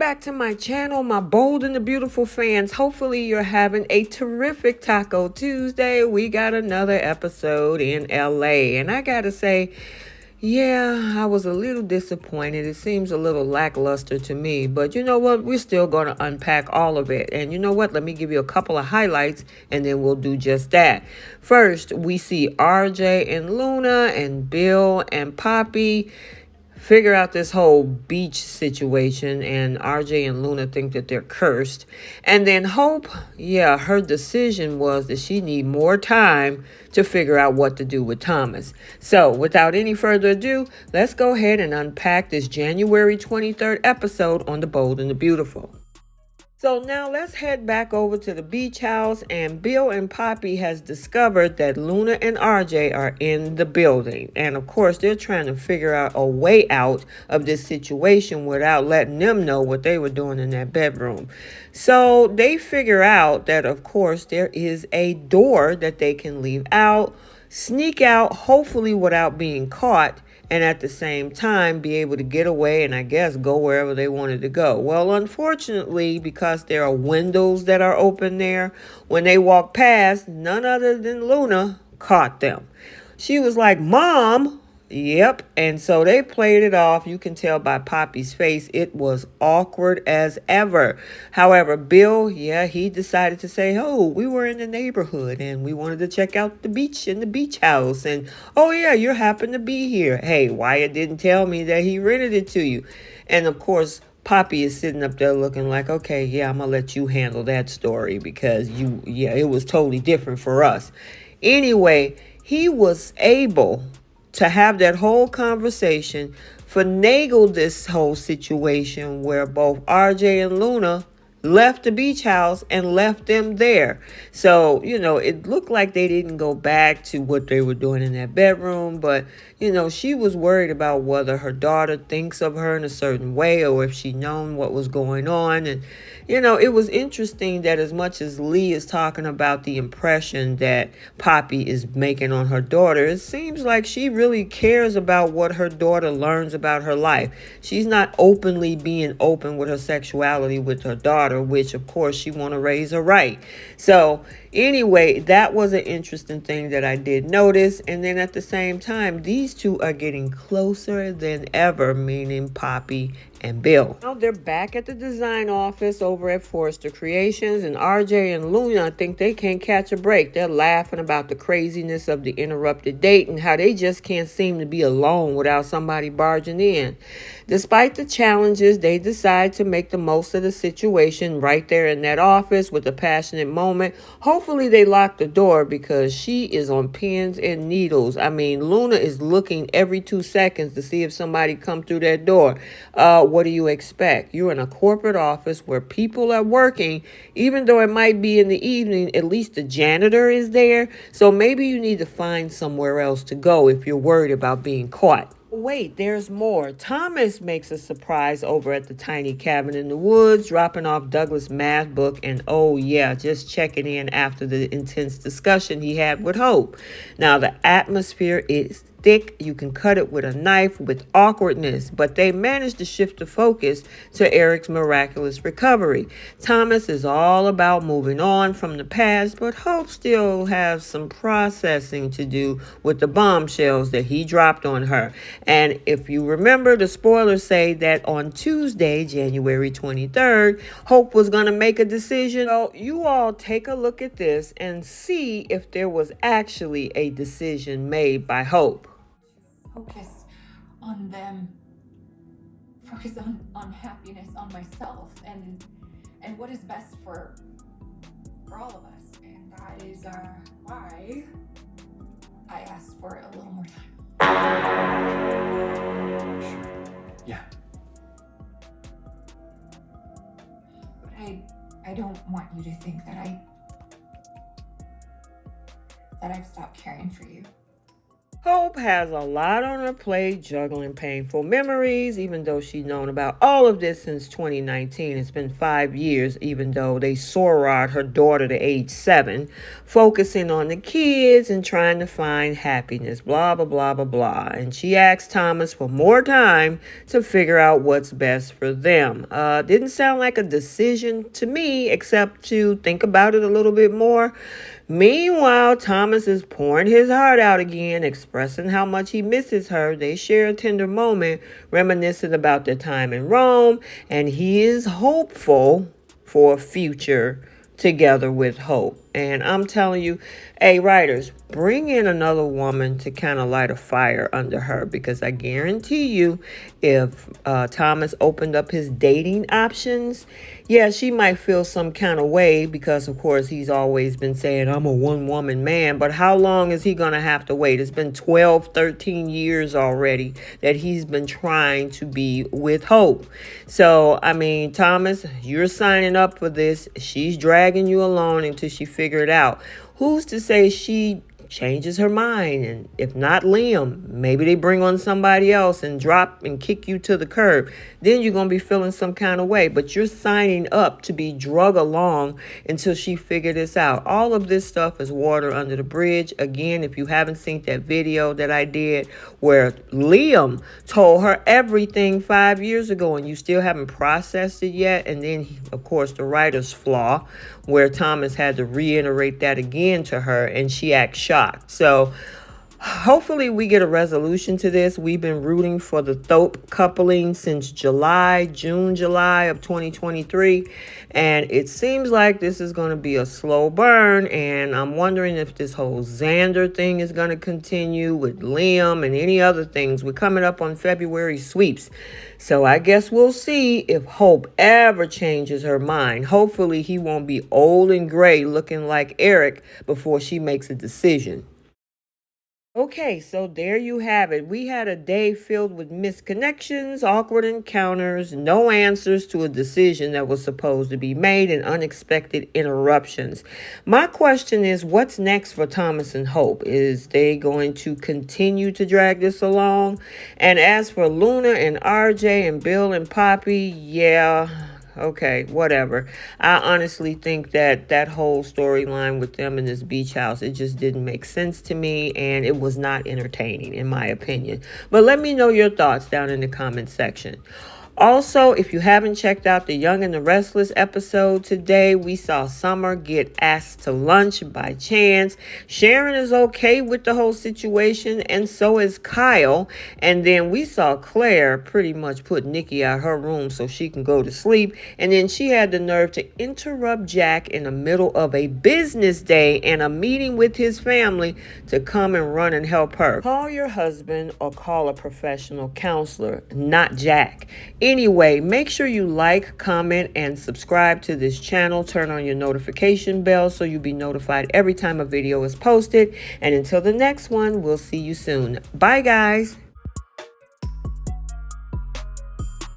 back to my channel, my bold and the beautiful fans. Hopefully you're having a terrific Taco Tuesday. We got another episode in LA, and I gotta say, yeah, I was a little disappointed. It seems a little lackluster to me, but you know what? We're still going to unpack all of it. And you know what? Let me give you a couple of highlights and then we'll do just that. First, we see RJ and Luna and Bill and Poppy figure out this whole beach situation, and RJ and Luna think that they're cursed. And then Hope, yeah, her decision was that she need more time to figure out what to do with Thomas. So without any further ado, let's go ahead and unpack this January 23rd episode on The Bold and the Beautiful. So now let's head back over to the beach house, and Bill and Poppy has discovered that Luna and RJ are in the building. And of course, they're trying to figure out a way out of this situation without letting them know what they were doing in that bedroom. So they figure out that, of course, there is a door that they can leave out, sneak out, hopefully without being caught, and at the same time be able to get away and I guess go wherever they wanted to go. Well, unfortunately, because there are windows that are open there, when they walk past, none other than Luna caught them. She was like, "Mom." Yep. And so they played it off. You can tell by Poppy's face, it was awkward as ever. However, Bill, yeah, he decided to say, "Oh, we were in the neighborhood and we wanted to check out the beach and the beach house. And oh, yeah, you happen to be here. Hey, Wyatt didn't tell me that he rented it to you." And of course, Poppy is sitting up there looking like, "Okay, yeah, I'm going to let you handle that story because it was totally different for us." Anyway, he was able to have that whole conversation, finagle this whole situation where both RJ and Luna left the beach house and left them there. So, it looked like they didn't go back to what they were doing in that bedroom, but, she was worried about whether her daughter thinks of her in a certain way or if she known what was going on. And, it was interesting that as much as Lee is talking about the impression that Poppy is making on her daughter, it seems like she really cares about what her daughter learns about her life. She's not openly being open with her sexuality with her daughter, which of course she want to raise her right. So anyway, that was an interesting thing that I did notice. And then at the same time, these two are getting closer than ever, meaning Poppy and Bill. Now they're back at the design office over at Forrester Creations, and RJ and Luna think they can't catch a break. They're laughing about the craziness of the interrupted date and how they just can't seem to be alone without somebody barging in. Despite the challenges, they decide to make the most of the situation right there in that office with a passionate moment. Hopefully they lock the door because she is on pins and needles. I mean, Luna is looking every 2 seconds to see if somebody come through that door. What do you expect? You're in a corporate office where people are working. Even though it might be in the evening, at least the janitor is there. So maybe you need to find somewhere else to go if you're worried about being caught. Wait, there's more. Thomas makes a surprise over at the tiny cabin in the woods, dropping off Douglas' math book, and oh yeah, just checking in after the intense discussion he had with Hope. Now, the atmosphere is thick. You can cut it with a knife with awkwardness, but they managed to shift the focus to Eric's miraculous recovery. Thomas is all about moving on from the past, but Hope still has some processing to do with the bombshells that he dropped on her. And if you remember, the spoilers say that on Tuesday, January 23rd, Hope was going to make a decision. So you all take a look at this and see if there was actually a decision made by Hope. Focus on them, focus on happiness, on myself, and what is best for all of us. And that is why I asked for a little more time. Sure. Yeah. But I don't want you to think that I've stopped caring for you. Hope has a lot on her plate, juggling painful memories, even though she's known about all of this since 2019. It's been 5 years, even though they sorod her daughter to age 7, focusing on the kids and trying to find happiness, blah, blah, blah, blah, blah. And she asked Thomas for more time to figure out what's best for them. Didn't sound like a decision to me, except to think about it a little bit more. Meanwhile, Thomas is pouring his heart out again, expressing how much he misses her. They share a tender moment, reminiscing about their time in Rome, and he is hopeful for a future together with Hope. And I'm telling you, hey, writers, bring in another woman to kind of light a fire under her, because I guarantee you, if Thomas opened up his dating options, yeah, she might feel some kind of way because, of course, he's always been saying, I'm a one-woman man. But how long is he going to have to wait? It's been 12, 13 years already that he's been trying to be with Hope. So, I mean, Thomas, you're signing up for this. She's dragging you along until she figures it out. Who's to say she changes her mind? And if not Liam, maybe they bring on somebody else and drop and kick you to the curb. Then you're going to be feeling some kind of way. But you're signing up to be drug along until she figure this out. All of this stuff is water under the bridge. Again, if you haven't seen that video that I did where Liam told her everything 5 years ago and you still haven't processed it yet, and then, of course, the writer's flaw where Thomas had to reiterate that again to her and she acts shocked. So hopefully we get a resolution to this. We've been rooting for the Thope coupling since July of 2023. And it seems like this is going to be a slow burn. And I'm wondering if this whole Xander thing is going to continue with Liam and any other things. We're coming up on February sweeps. So I guess we'll see if Hope ever changes her mind. Hopefully he won't be old and gray looking like Eric before she makes a decision. Okay, so there you have it. We had a day filled with misconnections, awkward encounters, no answers to a decision that was supposed to be made, and unexpected interruptions. My question is, what's next for Thomas and Hope? Is they going to continue to drag this along? And as for Luna and RJ and Bill and Poppy, yeah. Okay, whatever. I honestly think that that whole storyline with them in this beach house, it just didn't make sense to me, and it was not entertaining, in my opinion. But let me know your thoughts down in the comment section. Also, if you haven't checked out the Young and the Restless episode today, we saw Summer get asked to lunch by chance. Sharon is okay with the whole situation, and so is Kyle. And then we saw Claire pretty much put Nikki out her room so she can go to sleep. And then she had the nerve to interrupt Jack in the middle of a business day and a meeting with his family to come and run and help her. Call your husband or call a professional counselor, not Jack. Anyway, make sure you like, comment, and subscribe to this channel. Turn on your notification bell so you'll be notified every time a video is posted. And until the next one, we'll see you soon. Bye, guys.